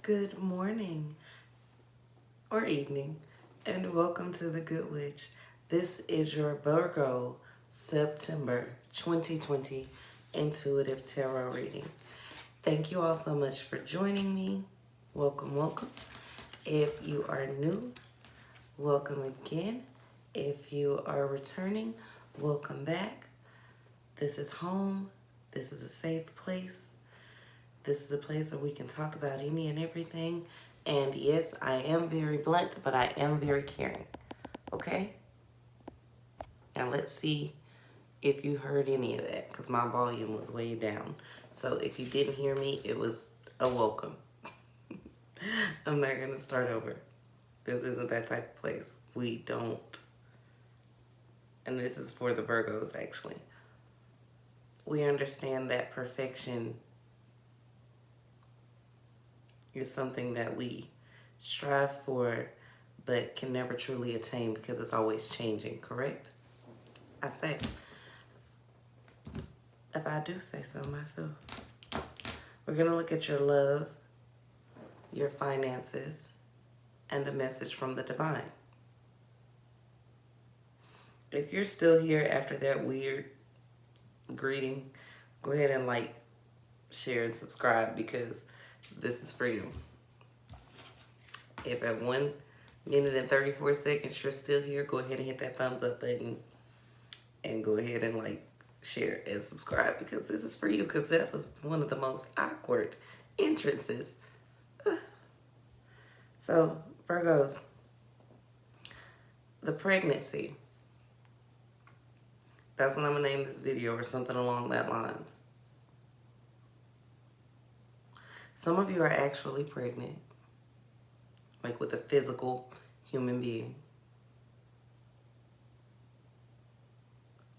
Good morning or evening, and welcome to the Good Witch. This is your Virgo September 2020 Intuitive Tarot reading. Thank you all so much for joining me. Welcome, welcome. If you are new, welcome again. If you are returning, welcome back. This is home. This is a safe place. This is a place where we can talk about any and everything. And yes, I am very blunt, but I am very caring. Okay? Now let's see if you heard any of that, because my volume was way down. So if you didn't hear me, it was a welcome. I'm not going to start over. This isn't that type of place. We don't. And this is for the Virgos, actually. We understand that perfection is something that we strive for but can never truly attain because it's always changing, correct? I say, if I do say so myself. We're going to look at your love, your finances, and a message from the divine. If you're still here after that weird greeting, go ahead and like, share, and subscribe because this is for you. If at 1 minute and 34 seconds you're still here, go ahead and hit that thumbs up button and go ahead and like, share, and subscribe because this is for you, because that was one of the most awkward entrances. So, Virgos, the pregnancy. That's what I'm going to name this video, or something along that lines. Some of you are actually pregnant, like with a physical human being.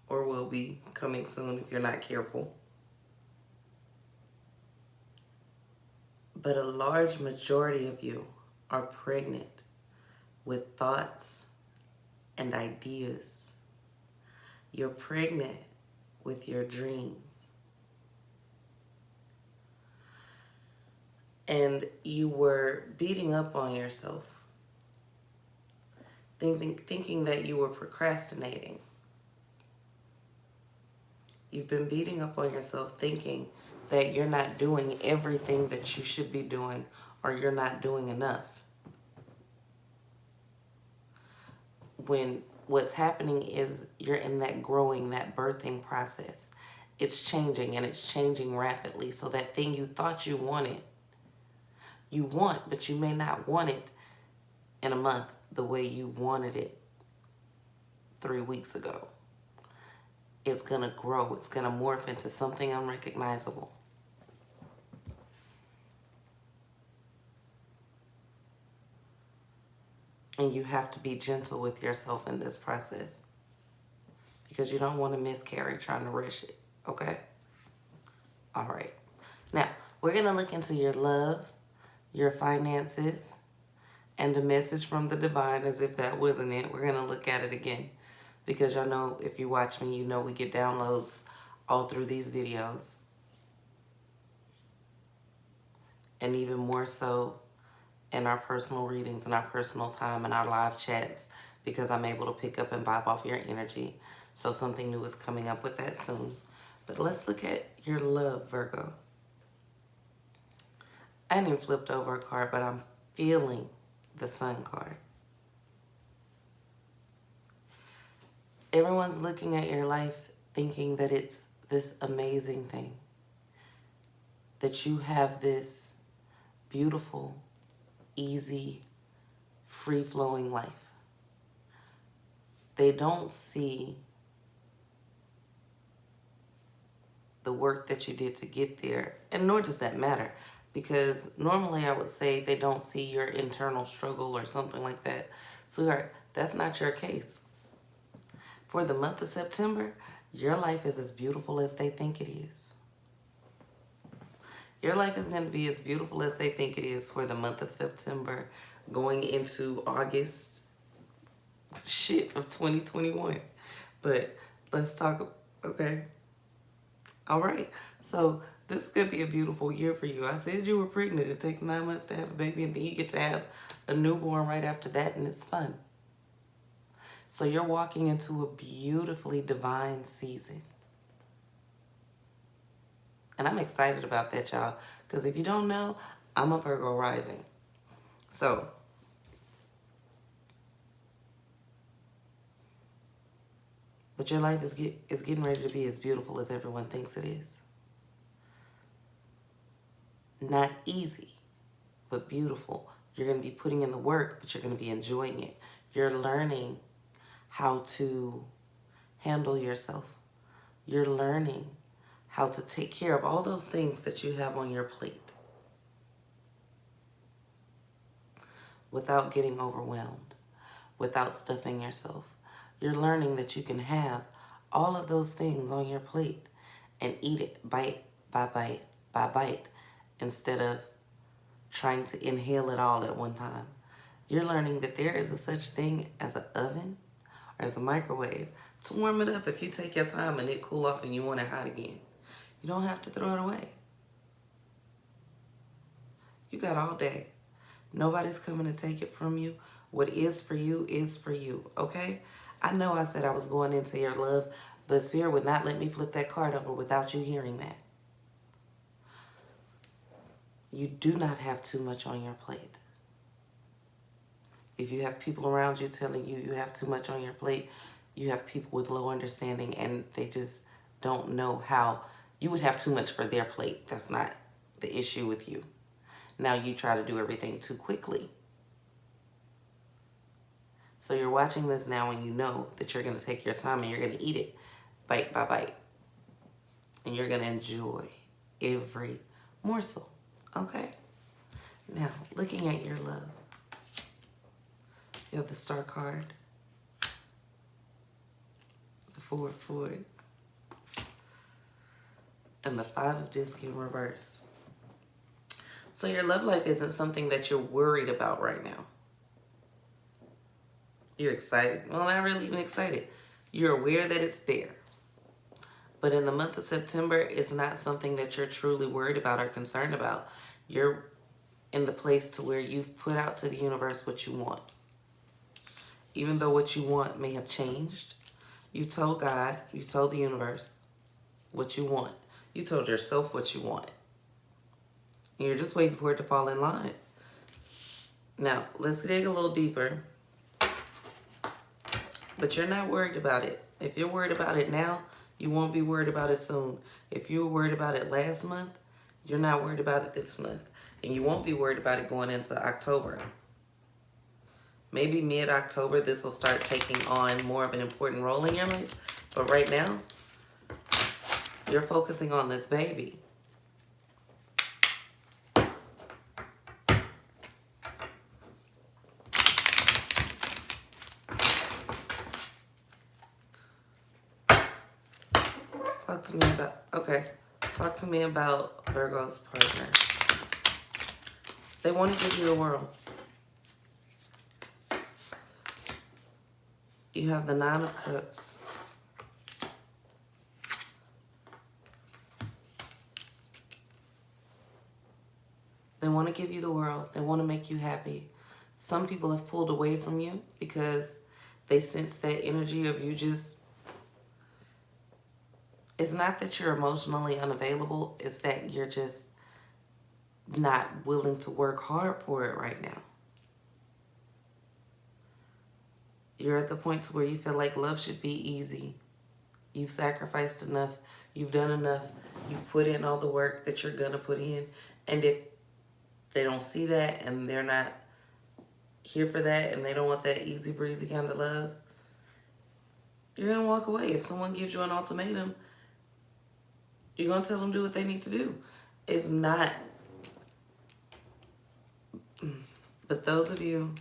Or will be coming soon if you're not careful. But a large majority of you are pregnant with thoughts and ideas. You're pregnant with your dreams. And you were beating up on yourself, thinking that you were procrastinating. You've been beating up on yourself thinking that you're not doing everything that you should be doing, or you're not doing enough. When what's happening is you're in that growing, that birthing process. It's changing, and it's changing rapidly. So that thing you thought you wanted, you want, but you may not want it in a month the way you wanted it 3 weeks ago. It's going to grow. It's going to morph into something unrecognizable. And you have to be gentle with yourself in this process, because you don't want to miscarry trying to rush it, okay? All right. Now, we're going to look into your love, your finances, and a message from the divine, as if that wasn't it. We're going to look at it again, because y'all know, if you watch me, you know we get downloads all through these videos. And even more so in our personal readings and our personal time and our live chats, because I'm able to pick up and vibe off your energy. So something new is coming up with that soon. But let's look at your love, Virgo. I hadn't even flipped over a card, but I'm feeling the Sun card. Everyone's looking at your life thinking that it's this amazing thing, that you have this beautiful, easy, free-flowing life. They don't see the work that you did to get there, and nor does that matter, because normally I would say they don't see your internal struggle or something like that. Sweetheart, that's not your case. For the month of September, your life is as beautiful as they think it is. Your life is going to be as beautiful as they think it is for the month of September, going into August, of 2021. But let's talk, okay? All right. So This could be a beautiful year for you. I said you were pregnant. It takes 9 months to have a baby, and then you get to have a newborn right after that, and it's fun. So you're walking into a beautifully divine season. And I'm excited about that, y'all. Because if you don't know, I'm a Virgo rising. So, but your life is getting ready to be as beautiful as everyone thinks it is. Not easy, but beautiful. You're going to be putting in the work, but you're going to be enjoying it. You're learning how to handle yourself. You're learning how to take care of all those things that you have on your plate without getting overwhelmed, without stuffing yourself. You're learning that you can have all of those things on your plate and eat it bite by bite by bite instead of trying to inhale it all at one time. You're learning that there is a such thing as an oven or as a microwave to warm it up if you take your time and it cool off and you want it hot again. You don't have to throw it away. You got all day. Nobody's coming to take it from you. What is for you, okay? I know I said I was going into your love, but Spirit would not let me flip that card over without you hearing that. You do not have too much on your plate. If you have people around you telling you you have too much on your plate, you have people with low understanding and they just don't know how. You would have too much for their plate. That's not the issue with you. Now you try to do everything too quickly. So you're watching this now and you know that you're going to take your time and you're going to eat it bite by bite. And you're going to enjoy every morsel. Okay? Now, looking at your love. You have the Star card. The Four of Swords. And the Five of Discs in reverse. So your love life isn't something that you're worried about right now. You're excited. Well, not really even excited. You're aware that it's there. But in the month of September, it's not something that you're truly worried about or concerned about. You're in the place to where you've put out to the universe what you want. Even though what you want may have changed, you told God, you told the universe what you want. You told yourself what you want. And you're just waiting for it to fall in line. Now, let's dig a little deeper. But you're not worried about it. If you're worried about it now, you won't be worried about it soon. If you were worried about it last month, you're not worried about it this month. And you won't be worried about it going into October. Maybe mid-October, this will start taking on more of an important role in your life. But right now, you're focusing on this baby. Talk to me about Virgo's partner. They want to give you the world. You have the Nine of Cups. They want to give you the world. They want to make you happy. Some people have pulled away from you because they sense that energy of you just... It's not that you're emotionally unavailable. It's that you're just not willing to work hard for it right now. You're at the point to where you feel like love should be easy. You've sacrificed enough. You've done enough. You've put in all the work that you're going to put in. And if they don't see that and they're not here for that and they don't want that easy breezy kind of love, you're going to walk away. If someone gives you an ultimatum, you're going to tell them to do what they need to do. It's not... But those of you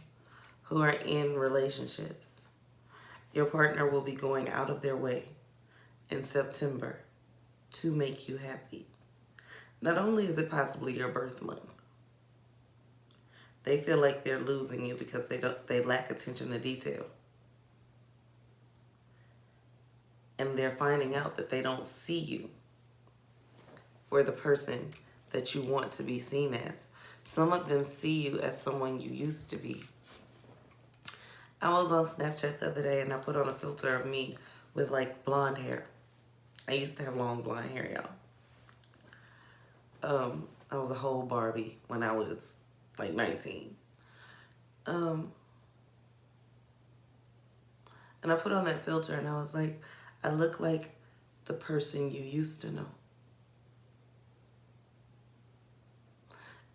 who are in relationships, your partner will be going out of their way in September to make you happy. Not only is it possibly your birth month, they feel like they're losing you because they lack attention to detail. And they're finding out that they don't see you for the person that you want to be seen as. Some of them see you as someone you used to be. I was on Snapchat the other day and I put on a filter of me with like blonde hair. I used to have long blonde hair, y'all. I was a whole Barbie when I was like 19. And I put on that filter and I was like, I look like the person you used to know.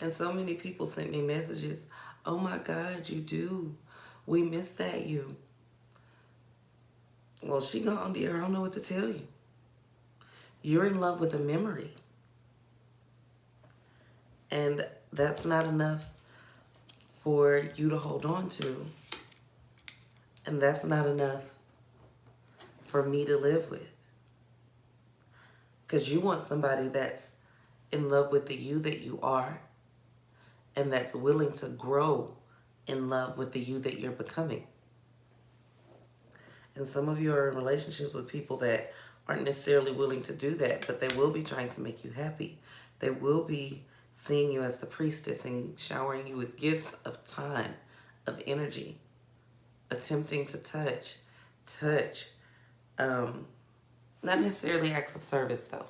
And so many people sent me messages. Oh my God, you do. We miss that you. Well, she gone, dear. I don't know what to tell you. You're in love with a memory. And that's not enough for you to hold on to. And that's not enough for me to live with. Because you want somebody that's in love with the you that you are and that's willing to grow in love with the you that you're becoming. And some of you are in relationships with people that aren't necessarily willing to do that, but they will be trying to make you happy. They will be seeing you as the priestess and showering you with gifts of time, of energy, attempting to touch, not necessarily acts of service though.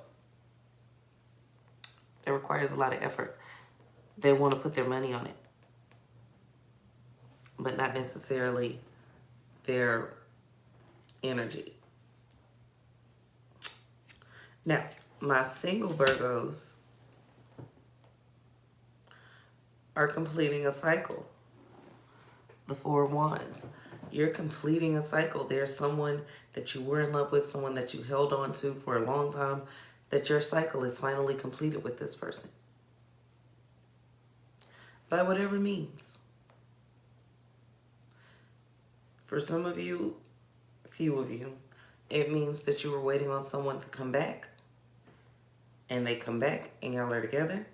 That requires a lot of effort. They want to put their money on it, but not necessarily their energy. Now, my single Virgos are completing a cycle. The Four of Wands. You're completing a cycle. There's someone that you were in love with, someone that you held on to for a long time, that your cycle is finally completed with this person. By whatever means. For some of you, few of you, it means that you were waiting on someone to come back. And they come back and y'all are together.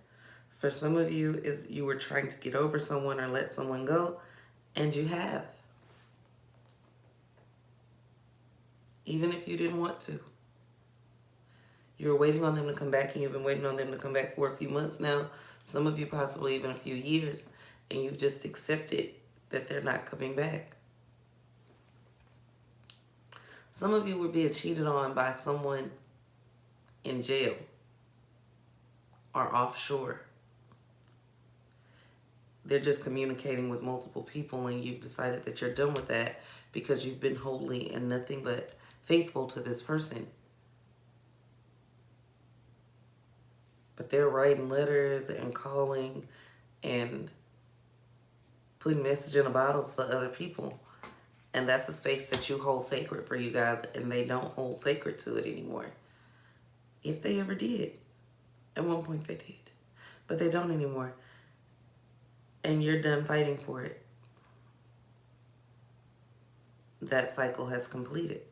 For some of you, is you were trying to get over someone or let someone go, and you have. Even if you didn't want to. You were waiting on them to come back, and you've been waiting on them to come back for a few months now. Some of you possibly even a few years, and you've just accepted that they're not coming back. Some of you were being cheated on by someone in jail or offshore. They're just communicating with multiple people, and you've decided that you're done with that because you've been holy and nothing but faithful to this person. But they're writing letters and calling and putting message in the bottles for other people. And that's a space that you hold sacred for you guys, and they don't hold sacred to it anymore. If they ever did. At one point they did. But they don't anymore. And you're done fighting for it. That cycle has completed.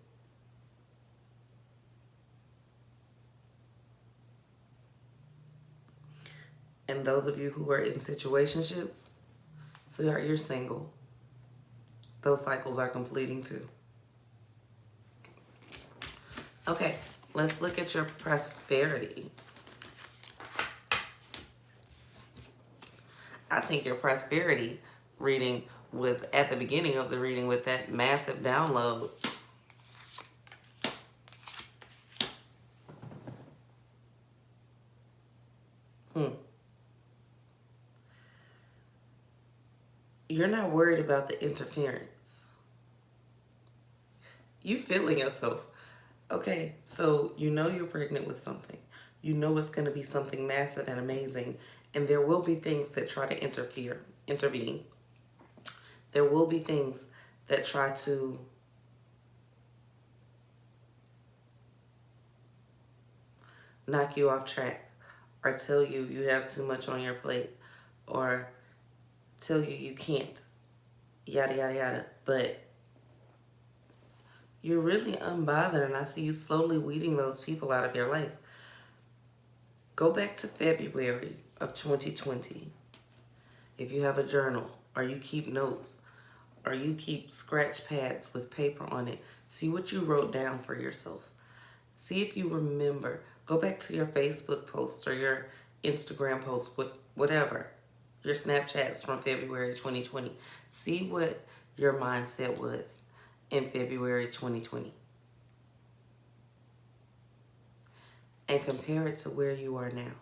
And those of you who are in situationships, so you're single. Those cycles are completing too. Okay, let's look at your prosperity. I think your prosperity reading was at the beginning of the reading with that massive download. You're not worried about the interference. You feeling yourself. Okay, so you know you're pregnant with something. You know it's going to be something massive and amazing. And there will be things that try to intervene. There will be things that try to knock you off track or tell you you have too much on your plate or tell you you can't, yada, yada, yada. But you're really unbothered, and I see you slowly weeding those people out of your life. Go back to February of 2020. If you have a journal or you keep notes or you keep scratch pads with paper on it, see what you wrote down for yourself. See if you remember Go back to your Facebook posts or your Instagram posts, whatever, your Snapchats from February 2020. See what your mindset was in February 2020. And compare it to where you are now.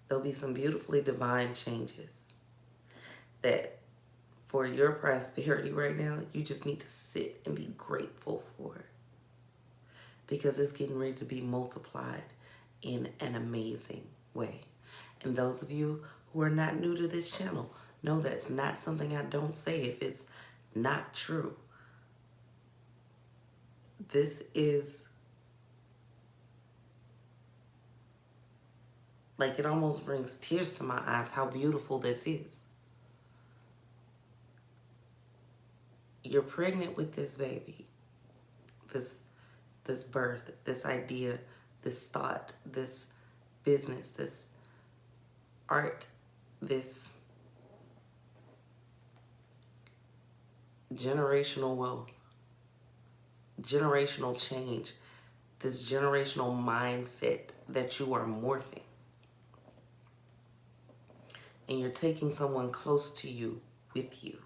There'll be some beautifully divine changes that for your prosperity right now, you just need to sit and be grateful for. Because it's getting ready to be multiplied in an amazing way. And those of you who are not new to this channel, know that's not something I don't say if it's not true. This is like, it almost brings tears to my eyes how beautiful this is. You're pregnant with this baby, this birth, this idea, this thought, this business, this art, this generational wealth, generational change, this generational mindset that you are morphing. And you're taking someone close to you with you.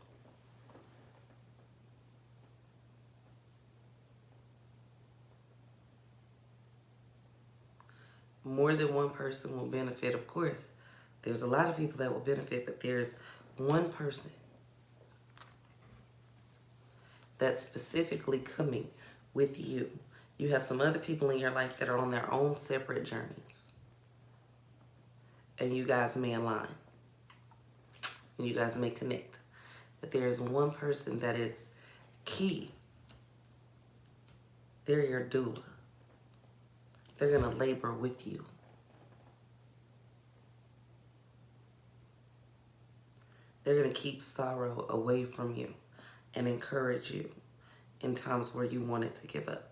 More than one person will benefit, of course. There's a lot of people that will benefit, but there's one person that's specifically coming with you. You have some other people in your life that are on their own separate journeys. And you guys may align. And you guys may connect. But there's one person that is key. They're your doula. They're going to labor with you. They're going to keep sorrow away from you and encourage you in times where you wanted to give up.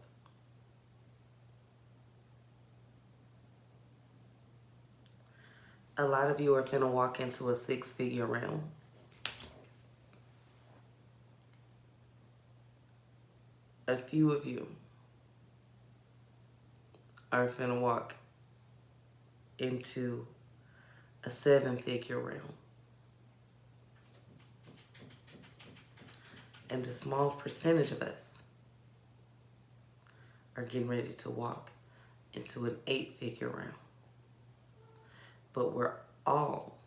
A lot of you are finna walk into a 6-figure realm. A few of you are finna walk into a 7-figure realm. And a small percentage of us are getting ready to walk into an 8-figure realm. But we're all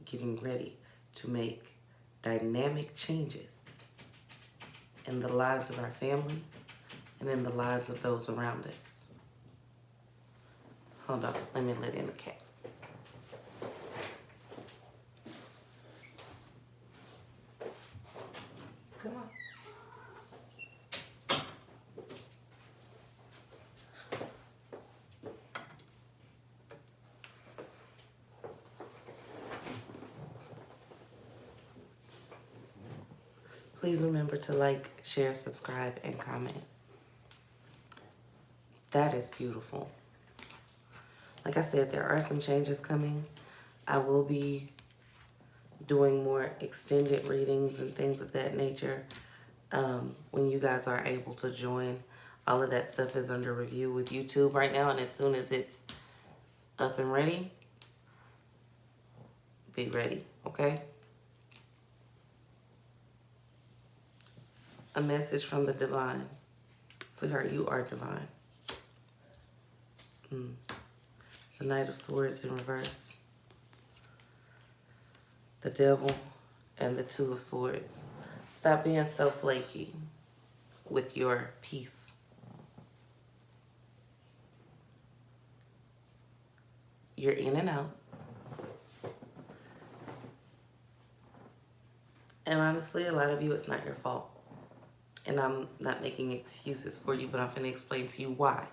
getting ready to make dynamic changes in the lives of our family and in the lives of those around us. Hold on, let me let in the cat. Come on. Please remember to like, share, subscribe, and comment. That is beautiful. Like I said, there are some changes coming. I will be doing more extended readings and things of that nature when you guys are able to join. All of that stuff is under review with YouTube right now, and as soon as it's up and ready, be ready, okay? A message from the divine. Sweetheart, you are divine. The Knight of Swords in reverse. The Devil and the Two of Swords. Stop being so flaky with your peace. You're in and out. And honestly, a lot of you, it's not your fault. And I'm not making excuses for you, but I'm going to explain to you why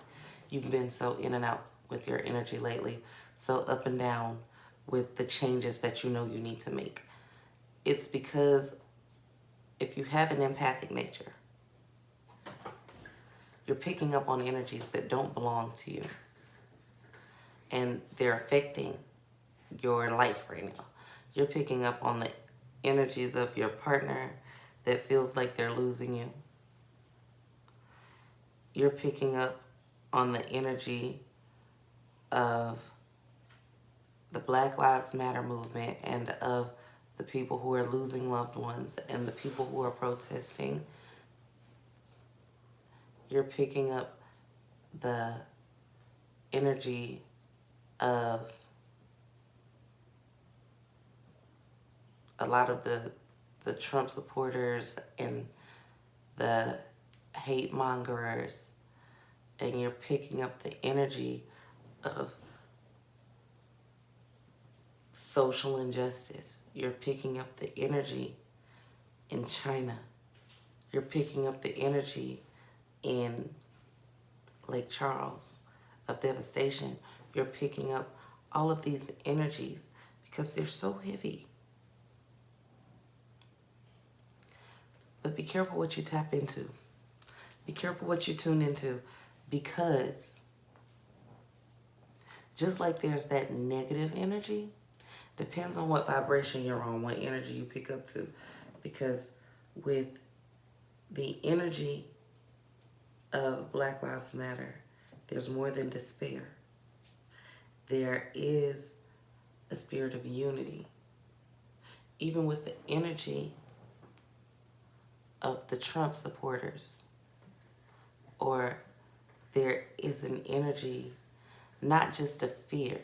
you've been so in and out with your energy lately, so up and down with the changes that you know you need to make. It's because if you have an empathic nature, you're picking up on energies that don't belong to you. And they're affecting your life right now. You're picking up on the energies of your partner, that feels like they're losing you. You're picking up on the energy of the Black Lives Matter movement and of the people who are losing loved ones and the people who are protesting. You're picking up the energy of a lot of the Trump supporters and the hate mongers, and you're picking up the energy of social injustice. You're picking up the energy in China. You're picking up the energy in Lake Charles of devastation. You're picking up all of these energies because they're so heavy. But be careful what you tap into. Be careful what you tune into, because just like there's that negative energy, depends on what vibration you're on, what energy you pick up to. Because with the energy of Black Lives Matter, there's more than despair. There is a spirit of unity. Even with the energy of the Trump supporters, or there is an energy, not just of fear.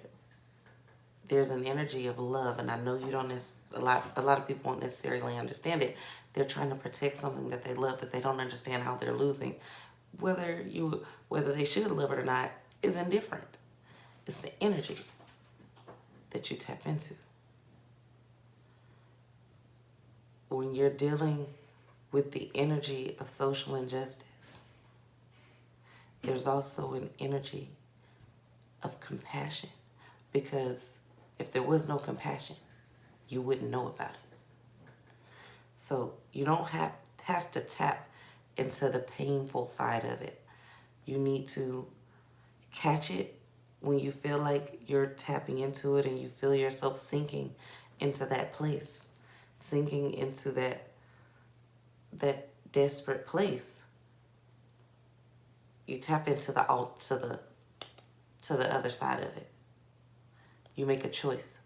There's an energy of love, and I know you don't. A lot of people won't necessarily understand it. They're trying to protect something that they love, that they don't understand how they're losing. Whether they should love it or not is indifferent. It's the energy that you tap into. When you're dealing with the energy of social injustice, there's also an energy of compassion, because if there was no compassion, you wouldn't know about it. So you don't have to tap into the painful side of it. You need to catch it when you feel like you're tapping into it and you feel yourself sinking into that place, sinking into that desperate place. You tap into the other side of it. You make a choice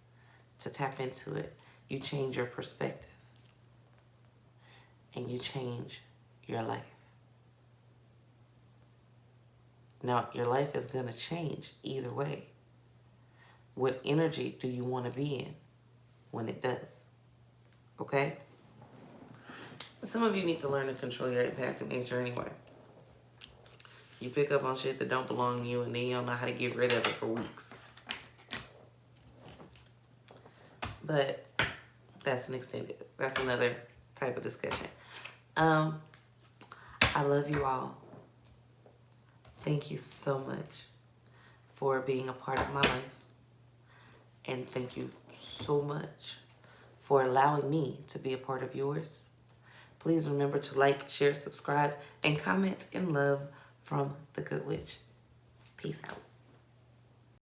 to tap into it. You change your perspective, and you change your life. Now, your life is going to change either way. What energy do you want to be in when it does? Okay? Some of you need to learn to control your impact in nature anyway. You pick up on shit that don't belong to you, and then you don't know how to get rid of it for weeks. But that's another type of discussion. I love you all. Thank you so much for being a part of my life. And thank you so much for allowing me to be a part of yours. Please remember to like, share, subscribe, and comment in love from The Good Witch. Peace out.